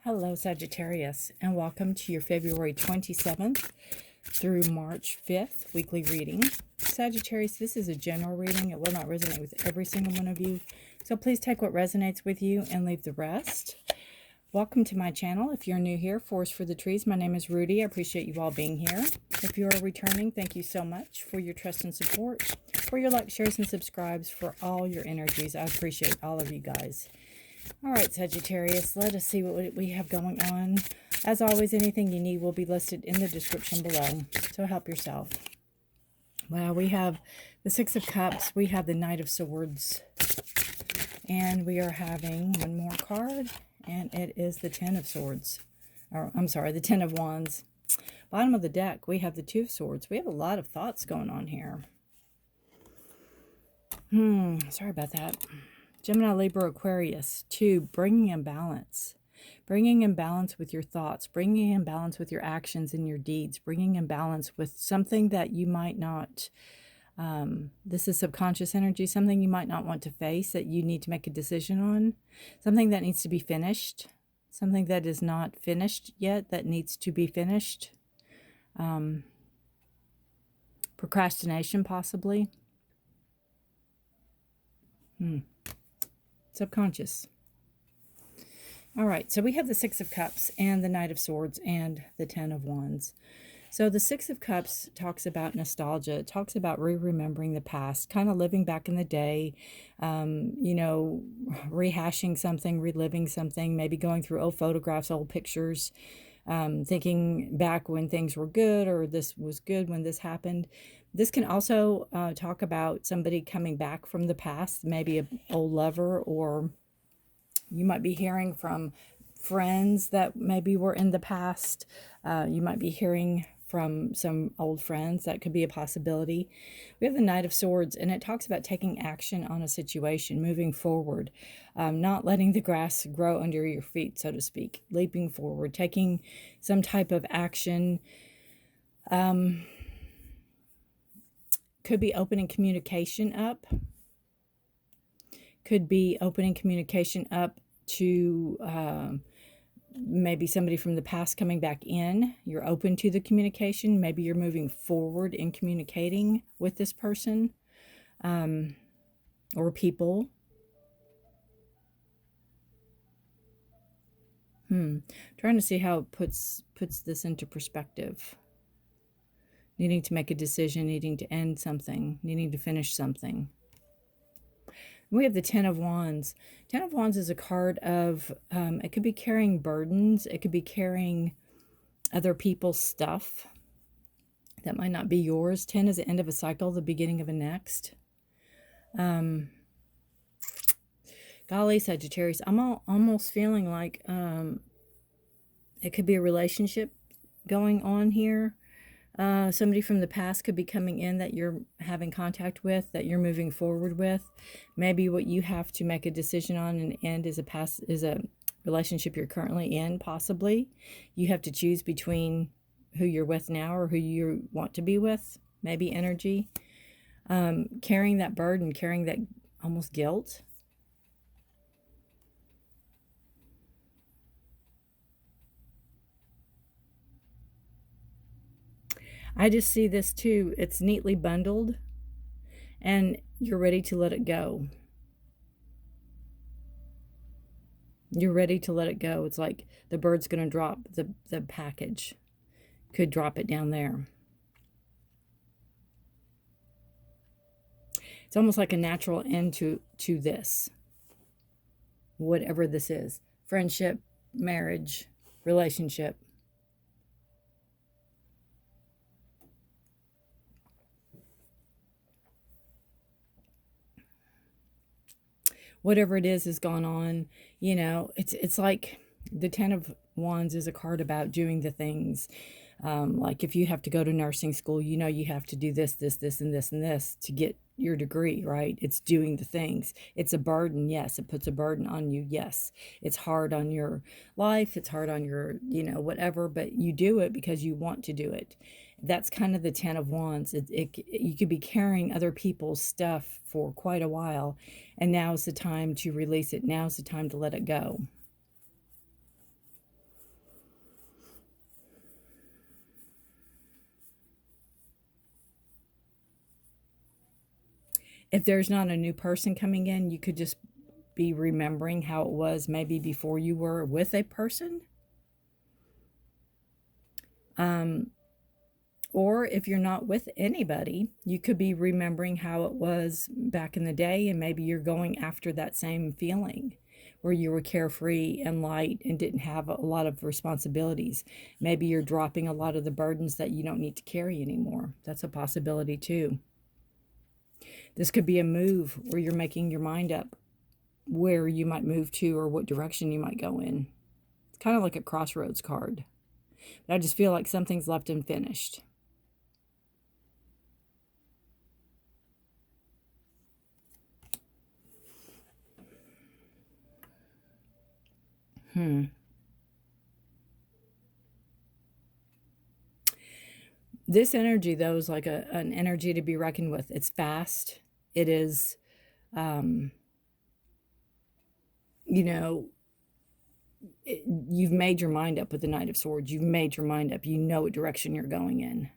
Hello, Sagittarius, and welcome to your February 27th through March 5th weekly reading. Sagittarius, this is a general reading. It will not resonate with every single one of you, so please take what resonates with you and leave the rest. Welcome to my channel. If you're new here, Forest for the Trees, my name is Rudi. I appreciate you all being here. If you are returning, thank you so much for your trust and support, for your likes, shares, and subscribes, for all your energies. I appreciate all of you guys. All right, Sagittarius, let us see what we have going on. As always, anything you need will be listed in the description below, so help yourself. Well, we have the Six of Cups, we have the Knight of Swords, and we are having one more card, and it is the Ten of Swords. Or, I'm sorry, the Ten of Wands. Bottom of the deck, we have the Two of Swords. We have a lot of thoughts going on here. Sorry about that. Gemini, Libra, Aquarius. 2, bringing in balance. Bringing in balance with your thoughts. Bringing in balance with your actions and your deeds. Bringing in balance with something that you might not, this is subconscious energy, something you might not want to face, that you need to make a decision on. Something that needs to be finished. Something that is not finished yet, that needs to be finished. Procrastination, possibly. Subconscious. All right, so we have the Six of Cups and the Knight of Swords and the Ten of Wands. So the Six of Cups talks about nostalgia. It talks about remembering the past, kind of living back in the day, you know, rehashing something, reliving something, maybe going through old photographs, old pictures, thinking back when things were good, or this was good when this happened. This can also talk about somebody coming back from the past, maybe an old lover, or you might be hearing from friends that maybe were in the past. You might be hearing from some old friends. That could be a possibility. We have the Knight of Swords, and it talks about taking action on a situation, moving forward, not letting the grass grow under your feet, so to speak, leaping forward, taking some type of action. Could be opening communication up. Could be opening communication up to maybe somebody from the past coming back in. You're open to the communication. Maybe you're moving forward in communicating with this person or people. Trying to see how it puts this into perspective. Needing to make a decision, needing to end something, needing to finish something. We have the Ten of Wands. Ten of Wands is a card of, it could be carrying burdens. It could be carrying other people's stuff that might not be yours. 10 is the end of a cycle, the beginning of a next. Golly, Sagittarius, I'm almost feeling like it could be a relationship going on here. Somebody from the past could be coming in that you're having contact with, that you're moving forward with. Maybe what you have to make a decision on and end is a relationship you're currently in, possibly. You have to choose between who you're with now or who you want to be with, maybe energy. Carrying that burden, carrying that almost guilt. I just see this too. It's neatly bundled and you're ready to let it go. You're ready to let it go. It's like the bird's going to drop the package. Could drop it down there. It's almost like a natural end to this. Whatever this is. Friendship, marriage, relationship. Whatever it is gone on, you know, it's like the Ten of Wands is a card about doing the things. Like if you have to go to nursing school, you know, you have to do this, this, this, and this, and this to get your degree, right? It's doing the things. It's a burden. Yes. It puts a burden on you. Yes. It's hard on your life. It's hard on your, you know, whatever, but you do it because you want to do it. That's kind of the Ten of Wands. You could be carrying other people's stuff for quite a while, and now's the time to release it. Now's the time to let it go. if there's not a new person coming in, you could just be remembering how it was maybe before you were with a person. Or if you're not with anybody, you could be remembering how it was back in the day, and maybe you're going after that same feeling where you were carefree and light and didn't have a lot of responsibilities. Maybe you're dropping a lot of the burdens that you don't need to carry anymore. That's a possibility too. This could be a move where you're making your mind up where you might move to or what direction you might go in. It's kind of like a crossroads card. But I just feel like something's left unfinished. This energy, though, is like an energy to be reckoned with. It's fast. It is, you've made your mind up with the Knight of Swords. You've made your mind up. You know what direction you're going in.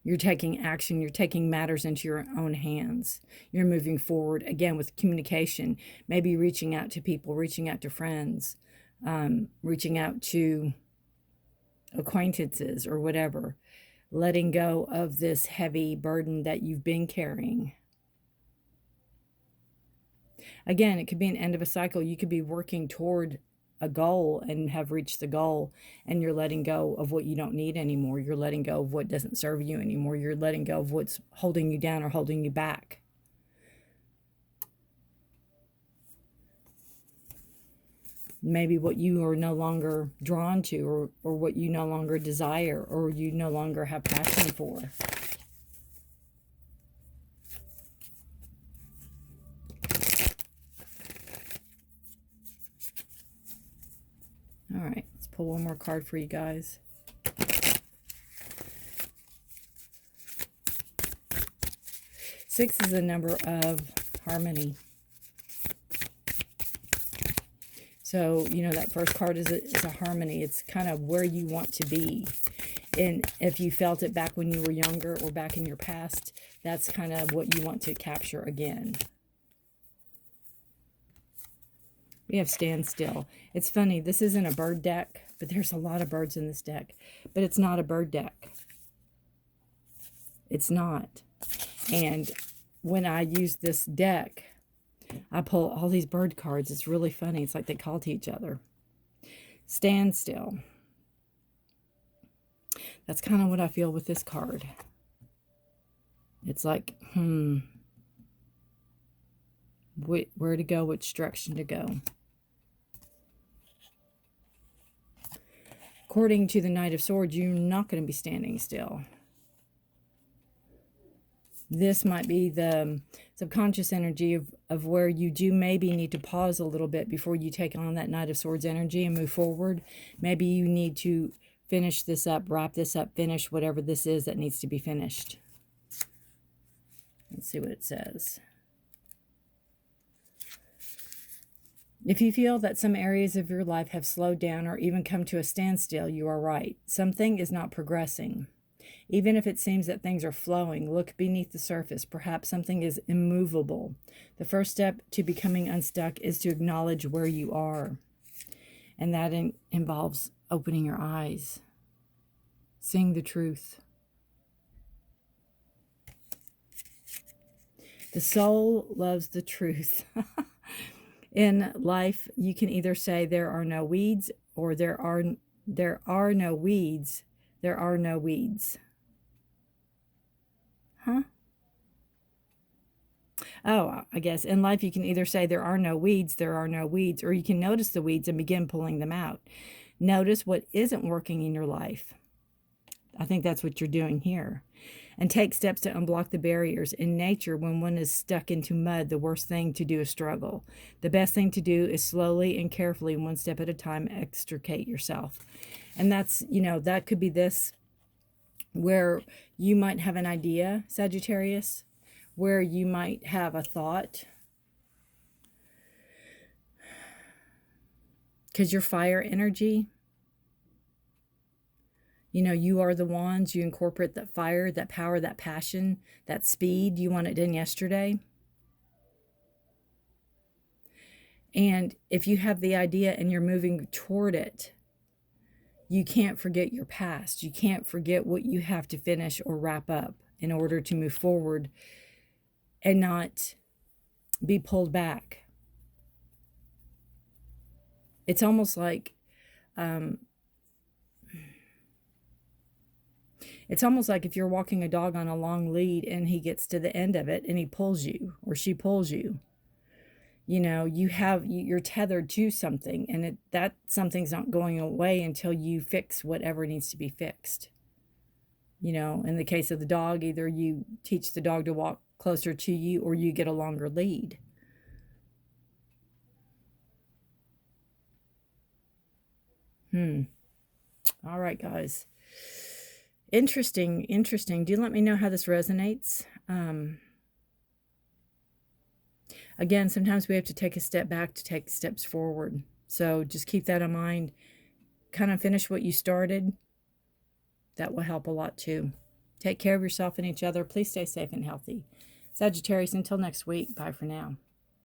You're taking action. You're taking matters into your own hands. You're moving forward, again, with communication. Maybe reaching out to people, reaching out to friends, reaching out to acquaintances or whatever. Letting go of this heavy burden that you've been carrying. Again, it could be an end of a cycle. You could be working toward a goal and have reached the goal, and you're letting go of what you don't need anymore. You're letting go of what doesn't serve you anymore. You're letting go of what's holding you down or holding you back. Maybe what you are no longer drawn to, or what you no longer desire, or you no longer have passion for. All right, let's pull one more card for you guys. Six is a number of harmony. So, that first card is a harmony. It's kind of where you want to be. And if you felt it back when you were younger or back in your past, that's kind of what you want to capture again. We have standstill. It's funny, this isn't a bird deck, but there's a lot of birds in this deck. But it's not a bird deck. It's not. And when I use this deck, I pull all these bird cards. It's really funny. It's like they call to each other. Standstill. That's kind of what I feel with this card. It's like, where to go, which direction to go. According to the Knight of Swords, you're not going to be standing still. This might be the subconscious energy of where you do maybe need to pause a little bit before you take on that Knight of Swords energy and move forward. Maybe you need to finish this up, wrap this up, finish whatever this is that needs to be finished. Let's see what it says. If you feel that some areas of your life have slowed down or even come to a standstill, you are right. Something is not progressing. Even if it seems that things are flowing, look beneath the surface. Perhaps something is immovable. The first step to becoming unstuck is to acknowledge where you are. And that involves opening your eyes, seeing the truth. The soul loves the truth. In life, you can either say there are no weeds, or there are no weeds. There are no weeds. Huh? Oh, I guess in life you can either say there are no weeds, or you can notice the weeds and begin pulling them out. Notice what isn't working in your life. I think that's what you're doing here. And take steps to unblock the barriers. In nature, when one is stuck into mud, the worst thing to do is struggle. The best thing to do is slowly and carefully, one step at a time, extricate yourself. And that's, that could be this, where you might have an idea, Sagittarius, where you might have a thought. Because your fire energy, You know, you are the wands. You incorporate that fire, that power, that passion, that speed. You want it done yesterday. And if you have the idea and you're moving toward it, you can't forget your past. You can't forget what you have to finish or wrap up in order to move forward and not be pulled back. It's almost like if you're walking a dog on a long lead and he gets to the end of it and he pulls you or she pulls you. You know, you're tethered to something, and that something's not going away until you fix whatever needs to be fixed. You know, in the case of the dog, either you teach the dog to walk closer to you or you get a longer lead. All right, guys. Interesting. Do let me know how this resonates. Again, sometimes we have to take a step back to take steps forward. So just keep that in mind. Kind of finish what you started. That will help a lot too. Take care of yourself and each other. Please stay safe and healthy. Sagittarius, until next week. Bye for now.